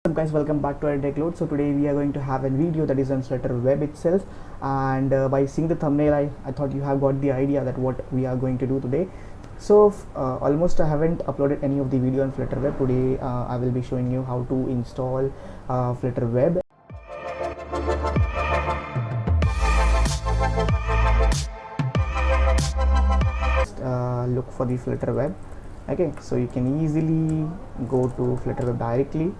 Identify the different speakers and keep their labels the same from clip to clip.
Speaker 1: What's up guys, welcome back to EduTech Load. So today we are going to have a video that is on Flutter Web itself, and by seeing the thumbnail I thought you have got the idea that what we are going to do today. So almost I haven't uploaded any of the video on Flutter Web. Today I will be showing you how to install Flutter Web. Look for the Flutter Web. Okay, so you can easily go to Flutter Web directly,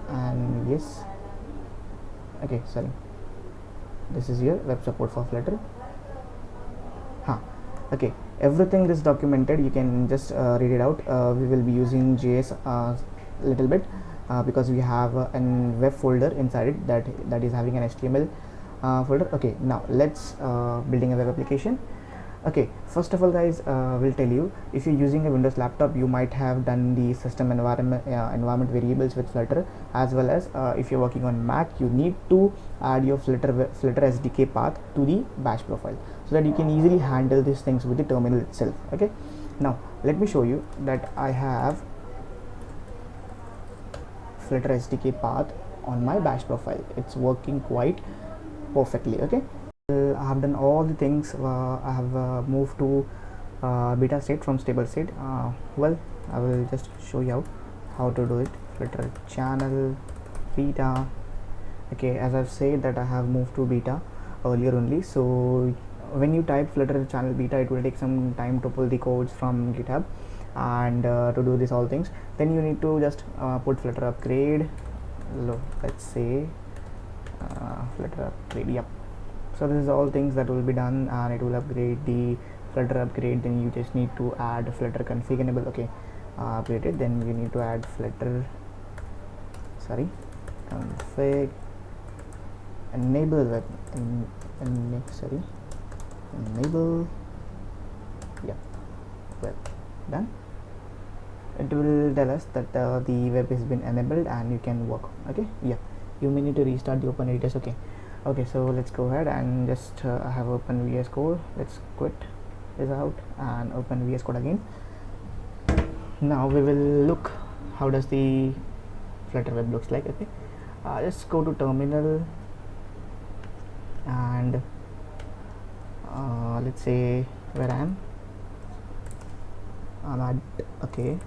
Speaker 1: and yes, okay, sorry, this is your web support for Flutter. Okay, everything is documented. You can just read it out. We will be using JS little bit because we have a web folder inside it that is having an HTML folder. Okay, now let's building a web application. Okay, first of all guys, we'll tell you, if you're using a Windows laptop, you might have done the system environment variables with Flutter, as well as if you're working on Mac, you need to add your Flutter SDK path to the bash profile so that you can easily handle these things with the terminal itself. Okay, now let me show you that I have Flutter SDK path on my bash profile. It's working quite perfectly. Okay, I have done all the things. I have moved to beta state from stable state. Well, I will just show you how to do it. Flutter channel beta. Okay, as I've said that I have moved to beta earlier only. So when you type Flutter channel beta, it will take some time to pull the codes from GitHub, and to do this all things, then you need to just put Flutter upgrade. Let's say Flutter upgrade. Yep. So this is all things that will be done, and it will upgrade the Flutter upgrade. Then you just need to add Flutter config enable. Okay, upgraded. Then you need to add Flutter config enable web enable. Yeah, web done. It will tell us that the web has been enabled and you can work. Okay, yeah, you may need to restart the open editors. Okay, so let's go ahead and just I have open VS Code. Let's quit this out and open VS Code again. Now we will look how does the Flutter Web looks like. Okay, just go to terminal and let's say where I'm at. Okay,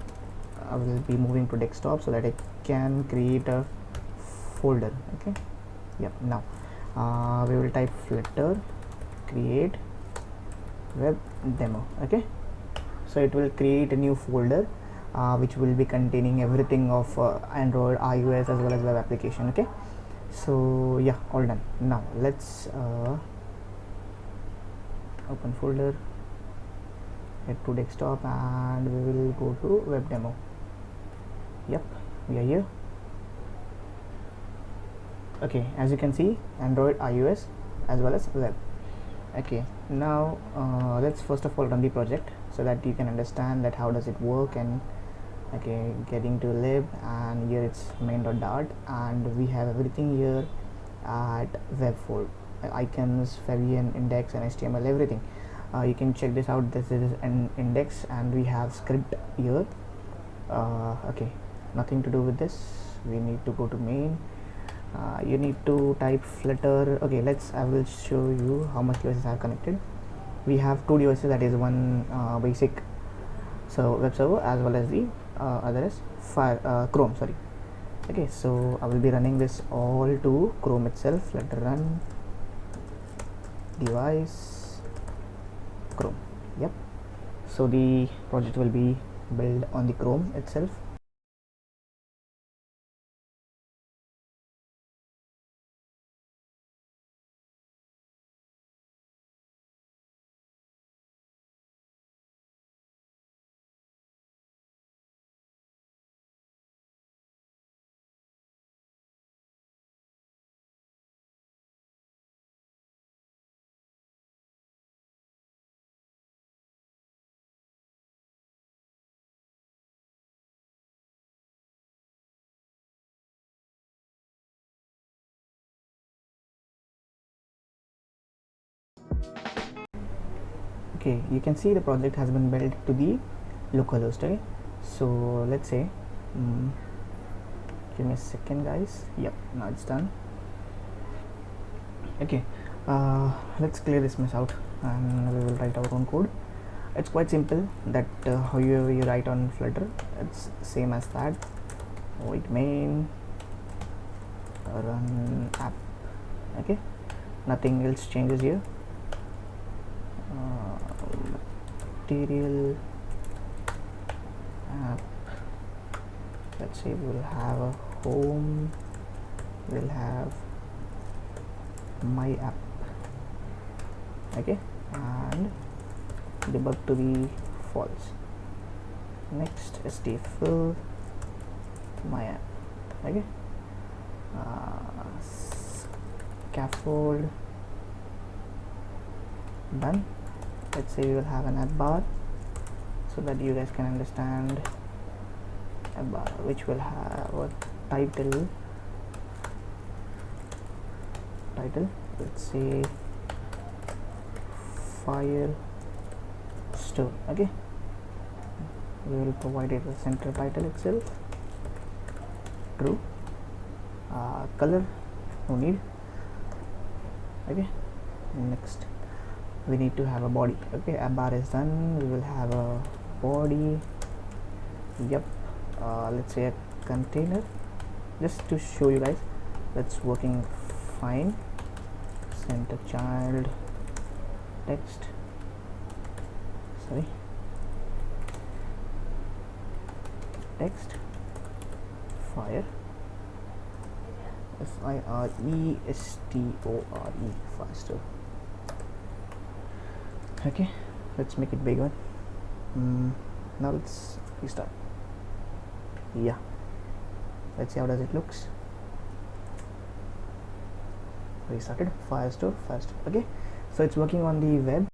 Speaker 1: I will be moving to desktop so that I can create a folder. Okay, yep. Now we will type Flutter create web demo. Okay, so it will create a new folder which will be containing everything of Android, iOS, as well as web application. Okay, so yeah, all done. Now let's open folder, head to desktop, and we will go to web demo. Yep, we are here. Okay, as you can see, Android, iOS, as well as web. Okay, now let's first of all run the project so that you can understand that how does it work. And okay, getting to lib, and here it's main.dart, and we have everything here at web folder, icons, Fabian, index, and HTML, everything. You can check this out. This is an index, and we have script here. Okay, nothing to do with this. We need to go to main. You need to type Flutter. Okay, I will show you how much devices are connected. We have two devices, that is one basic web server, as well as the other is Chrome. Sorry. Okay, so I will be running this all to Chrome itself. Flutter run device Chrome. Yep. So the project will be built on the Chrome itself. Okay, you can see the project has been built to the localhost. Okay, so let's say give me a second, guys. Yep, now it's done. Okay, let's clear this mess out and we will write our own code. It's quite simple, that however you write on Flutter, it's same as that. Void main run app. Okay, nothing else changes here. Material app, let's say we'll have a home, we'll have my app. Okay, and debug to be false. Next, htfill my app. Okay, scaffold done. Let's say we will have an app bar, so that you guys can understand. A bar which will have a title. Let's say fire store. Okay, we will provide it the center title itself. True. Color, no need. Okay, next we need to have a body. Okay, app bar is done. We will have a body. Yep. Let's say a container, just to show you guys that's working fine. Center child text, text fire, FIRESTORE, faster. Okay, let's make it bigger. Now let's restart. Yeah, let's see how does it looks. Restarted. Firestore. Okay, so it's working on the web.